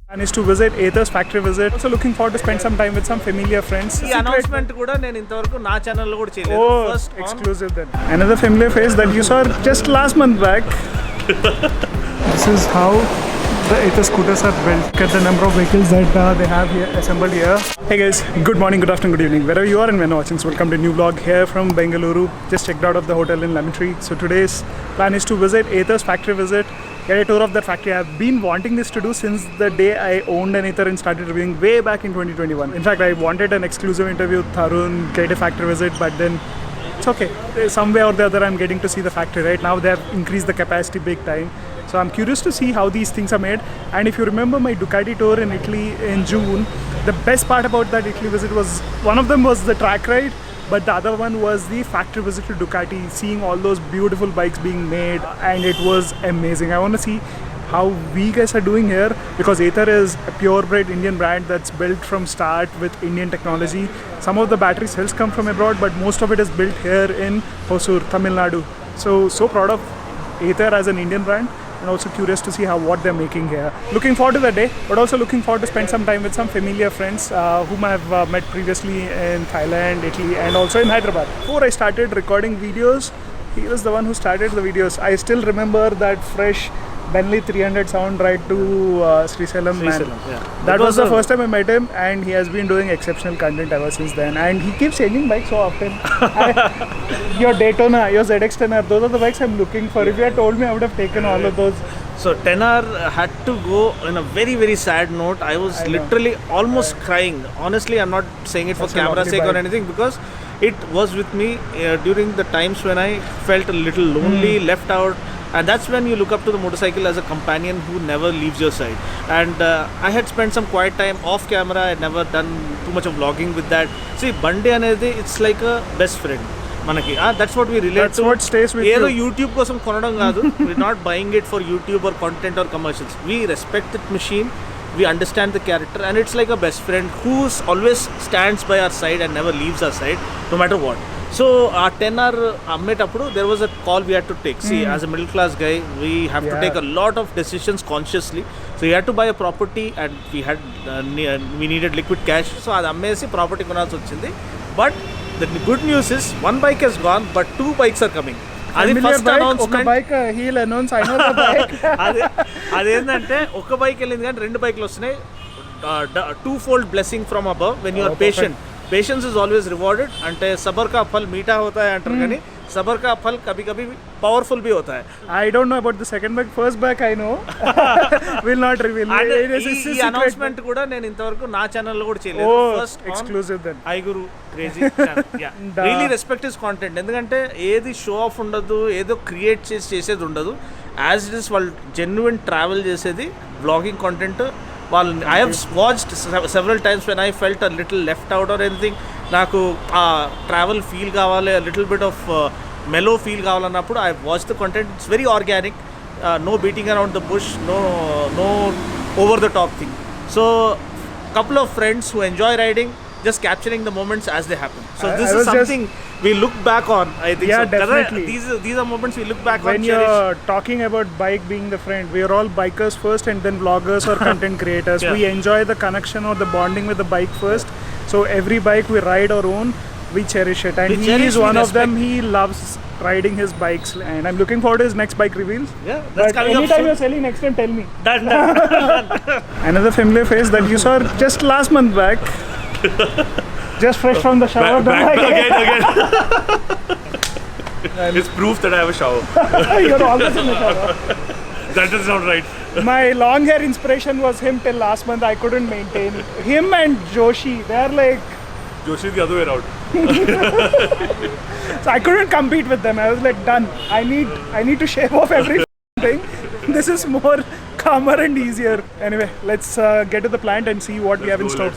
And is to visit Ather's factory visit. Also looking forward to spend some time with some familiar friends. The announcement kuda nenu intavarku na channel lo kuda cheyaledu. Oh, first exclusive then. Another familiar face that you saw just last month back. This is how the Ather scooters are built. Look at the number of vehicles that they have here assembled here. Hey guys, good morning, good afternoon, good evening. Wherever you are and when watching, so welcome to a new vlog here from Bengaluru. Just checked out of the hotel in Lemon Tree. So today's plan is to visit Ather's factory visit. Get a tour of that factory. I've been wanting this to do since the day I owned an Ather and started reviewing way back in 2021. In fact, I wanted an exclusive interview with Tharun, get a factory visit, but then it's okay. Some way or the other, I'm getting to see the factory. Right now, they have increased the capacity big time. So I'm curious to see how these things are made. And if you remember my Ducati tour in Italy in June, the best part about that Italy visit was, one of them was the track ride, but the other one was the factory visit to Ducati, seeing all those beautiful bikes being made, and it was amazing. I want to see how we guys are doing here, because Ather is a purebred Indian brand that's built from start with Indian technology. Some of the battery cells come from abroad, but most of it is built here in Hosur, Tamilnadu. So proud of Ather as an Indian brand, and also curious to see what they're making here. Looking forward to the day, but also looking forward to spend some time with some familiar friends whom I've met previously in Thailand, Italy, and also in Hyderabad. Before I started recording videos, he was the one who started the videos. I still remember that fresh Bentley 300 sound ride to Srisalam, man. Yeah. That was the first time I met him, and he has been doing exceptional content ever since then. And he keeps changing bikes so often. Your Daytona, your ZX 10R, those are the bikes I'm looking for. If you had told me, I would have taken all of those. So 10R had to go in a very, very sad note. I was literally almost crying. Honestly, I'm not saying it for camera sake or anything, because it was with me during the times when I felt a little lonely, left out. And that's when you look up to the motorcycle as a companion who never leaves your side. And I had spent some quiet time off camera. I had never done too much of vlogging with that. See, Bande anedi, it's like a best friend. Manaki, that's what we relate to. That's what stays with you. YouTube kosam konadam kaadu. We're not buying it for YouTube or content or commercials. We respect that machine. We understand the character, and it's like a best friend who always stands by our side and never leaves our side, no matter what. So our 10R ammetappudu, there was a call we had to take. See, as a middle class guy, we have to take a lot of decisions consciously. So we had to buy a property, and we needed liquid cash. So adi ammesi property konalsi vachindi. But the good news is, one bike has gone, but two bikes are coming. అది first announcement. Bike heal announce I know the bike. అదేంటంటే ఒక bike వెళ్ళింది కానీ రెండు బైక్లు వస్తున్నాయి. Two fold blessing from above when you are patient. Patience is always rewarded. అంటే సబర్ కా ఫల్ మీఠా హోతా హై అంటారు, కానీ सबर का फल कभी कभी पावरफुल भी होता है. I don't know about the second bike. First bike I know. Will not reveal. ఈ అనౌన్స్మెంట్ కూడా నేను ఇంతవరకు నా ఛానల్ లో కూడా చేయలేదు. ఫస్ట్ ఎక్స్క్లూజివ్ దెన్ ఐ గురు crazy channel. Ya, really respect his content. ఎందుకంటే ఏది షో ఆఫ్ ఉండదు, ఏదో క్రియేట్ చేసేది ఉండదు. యాజ్ ఇట్ ఇస్ వాళ్ళు జెన్యున్ ట్రావెల్ చేసేది వ్లాగింగ్ కంటెంట్. వాళ్ళు I have watched several times when I felt a little left out or anything. నాకు ఆ ట్రావెల్ ఫీల్ కావాలి, little bit of mellow feel కావాలన్నప్పుడు I watch the content. It's very organic, no beating around the bush, no over the top thing. So couple of friends who enjoy riding, just capturing the moments as they happen. So this is something we look back on, I think. Yeah, so definitely. These are moments we look back when on. When you're talking about bike being the friend, we are all bikers first and then vloggers or content creators. We enjoy the connection or the bonding with the bike first. So every bike we ride or own, we cherish it. And he is one of them. He loves riding his bikes, and I'm looking forward to his next bike reveals. Yeah, that's coming up soon. Anytime you're selling, next time tell me. Done. Another familiar face that you saw just last month back. Just fresh from the shower. Back again. It's proof that I have a shower. You're always in the shower. That is not right. My long hair inspiration was him till last month. I couldn't maintain him and Joshi. They're like Joshi the other way around. So I couldn't compete with them. I was like, done. I need to shave off everything. This is more calmer and easier. Anyway, let's get to the plant and see what we have in store.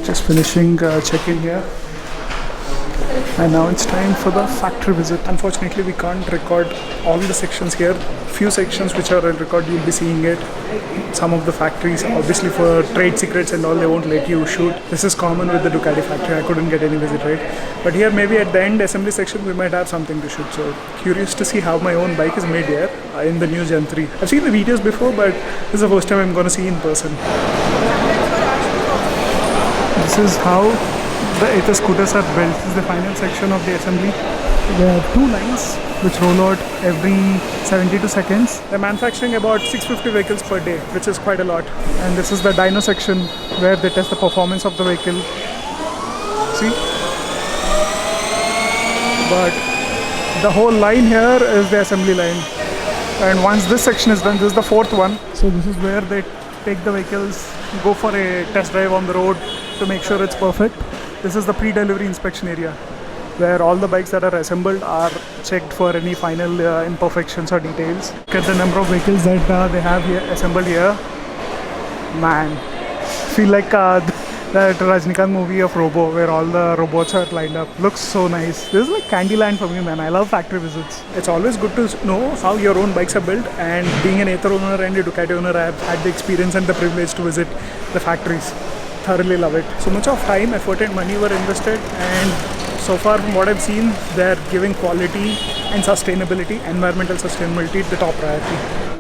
Just finishing check-in here. And now it's time for the factory visit. Unfortunately, we can't record all the sections here. Few sections which are on record, you'll be seeing it. Some of the factories, obviously for trade secrets and all, they won't let you shoot. This is common with the Ducati factory. I couldn't get any visit, right? But here, maybe at the end assembly section, we might have something to shoot. So curious to see how my own bike is made here in the new Gen 3. I've seen the videos before, but this is the first time I'm going to see in person. This is how the Ather scooters are built. This is the final section of the assembly. There are 2 lines which roll out every 72 seconds. They're manufacturing about 650 vehicles per day, which is quite a lot. And this is the dyno section where they test the performance of the vehicle. See? But the whole line here is the assembly line. And once this section is done, this is the 4th one. So this is where they take the vehicles, go for a test drive on the road to make sure it's perfect. This is the pre-delivery inspection area where all the bikes that are assembled are checked for any final imperfections or details. Look at the number of vehicles that they have here assembled here. Man, feel like that Rajnikant movie of Robo where all the robots are lined up. Looks so nice. This is like Candyland for me, man. I love factory visits. It's always good to know how your own bikes are built, and being an Ather owner and a Ducati owner, I have had the experience and the privilege to visit the factories. Thoroughly love it. So much of time, effort and money were invested, and so far from what I've seen, they're giving quality and sustainability, environmental sustainability the top priority.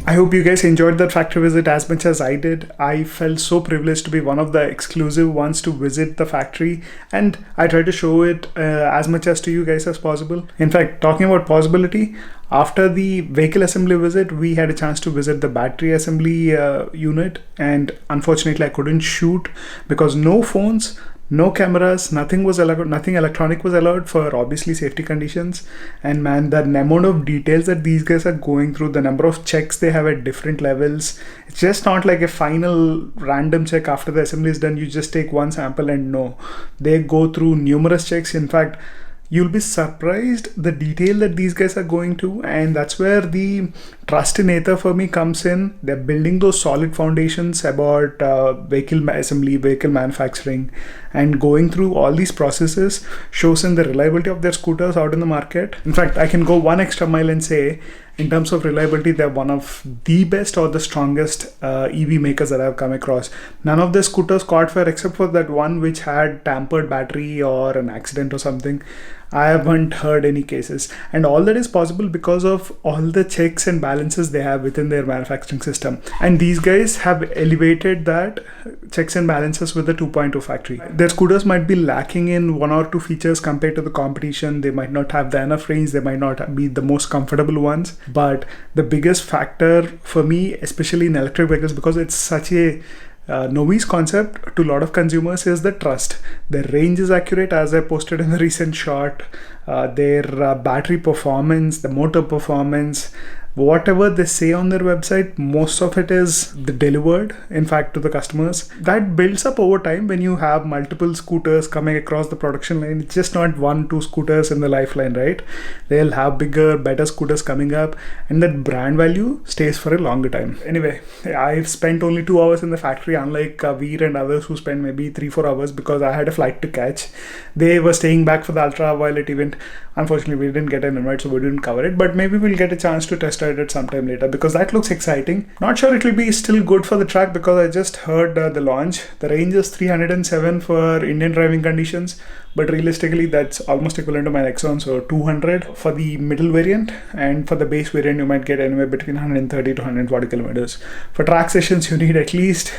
I hope you guys enjoyed that factory visit as much as I did. I felt so privileged to be one of the exclusive ones to visit the factory, and I tried to show it as much as to you guys as possible. In fact, talking about possibility, after the vehicle assembly visit, we had a chance to visit the battery assembly unit, and unfortunately I couldn't shoot because no phones, no cameras, nothing was allowed, nothing electronic was allowed for obviously safety conditions. And man, the amount of details that these guys are going through, the number of checks they have at different levels, it's just not like a final random check after the assembly is done. You just take one sample and no, they go through numerous checks. In fact, you'll be surprised the detail that these guys are going to, and that's where the trust in Ather for me comes in. They're building those solid foundations about vehicle assembly, vehicle manufacturing, and going through all these processes shows in the reliability of their scooters out in the market. In fact, I can go one extra mile and say, in terms of reliability, they're one of the best or the strongest EV makers that I've come across. None of the scooters caught fire except for that one which had tampered battery or an accident or something. I haven't heard any cases, and all that is possible because of all the checks and balances they have within their manufacturing system. And these guys have elevated that checks and balances with the 2.0 factory. Their scooters might be lacking in 1 or 2 features compared to the competition. They might not have the enough range, they might not be the most comfortable ones, but the biggest factor for me, especially in electric vehicles, because it's such a novice concept to a lot of consumers, is the trust. Their range is accurate, as I posted in the recent shot. Their battery performance, the motor performance, whatever they say on their website, most of it is delivered, in fact, to the customers. That builds up over time when you have multiple scooters coming across the production line. It's just not 1-2 scooters in the lifeline, right? They'll have bigger, better scooters coming up, and that brand value stays for a longer time. Anyway, I've spent only 2 hours in the factory, unlike Veer and others who spent maybe 3-4 hours because I had a flight to catch. They were staying back for the ultraviolet event. Unfortunately, we didn't get an invite, so we didn't cover it, but maybe we'll get a chance to test it sometime later because that looks exciting. Not sure it will be still good for the track because I just heard the launch. The range is 307 for Indian driving conditions, but realistically that's almost equivalent to my Nexon, so 200 for the middle variant, and for the base variant you might get anywhere between 130 to 140 kilometers. For track sessions you need at least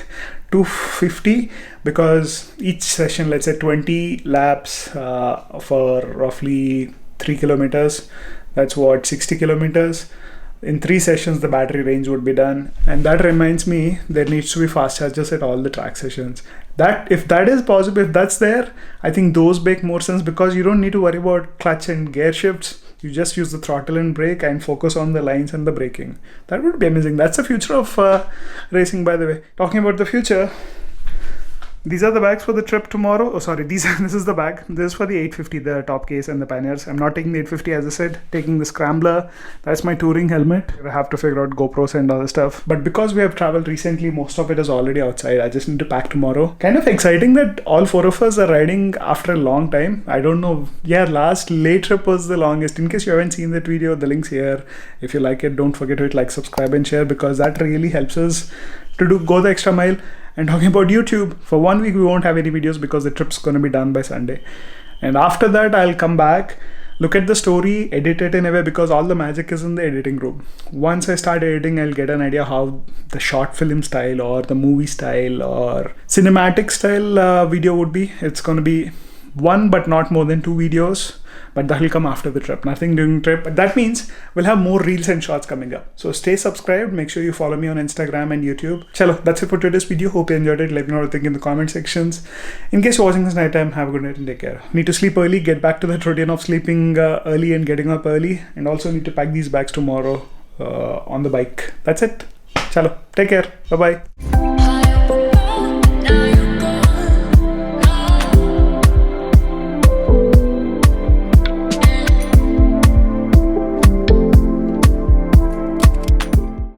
250 because each session, let's say 20 laps for roughly 3 kilometers. That's what, 60 kilometers. In 3 sessions, the battery range would be done. And that reminds me, there needs to be fast chargers at all the track sessions. That, if that is possible, if that's there, I think those make more sense, because you don't need to worry about clutch and gear shifts. You just use the throttle and brake and focus on the lines and the braking. That would be amazing. That's the future of racing, by the way. Talking about the future, these are the bags for the trip tomorrow. Oh, sorry, this is the bag. This is for the 850, the top case and the panniers. I'm not taking the 850, as I said, taking the Scrambler. That's my touring helmet. I have to figure out GoPros and other stuff. But because we have traveled recently, most of it is already outside. I just need to pack tomorrow. Kind of exciting that all 4 of us are riding after a long time. I don't know. Yeah, last late trip was the longest. In case you haven't seen that video, the link's here. If you like it, don't forget to hit like, subscribe and share, because that really helps us to go the extra mile. And talking about YouTube, for 1 week we won't have any videos because the trip's going to be done by Sunday. And after that, I'll come back, look at the story, edit it in a way, because all the magic is in the editing room. Once I start editing, I'll get an idea how the short film style or the movie style or cinematic style video would be. It's going to be 1 but not more than 2 videos. But that will come after the trip, nothing during the trip. But that means we'll have more reels and shots coming up. So stay subscribed. Make sure you follow me on Instagram and YouTube. Chalo, that's it for today's video. Hope you enjoyed it. Let me know what you think in the comment sections. In case you're watching this night time, have a good night and take care. Need to sleep early, get back to that routine of sleeping early and getting up early. And also need to pack these bags tomorrow on the bike. That's it. Chalo, take care. Bye-bye.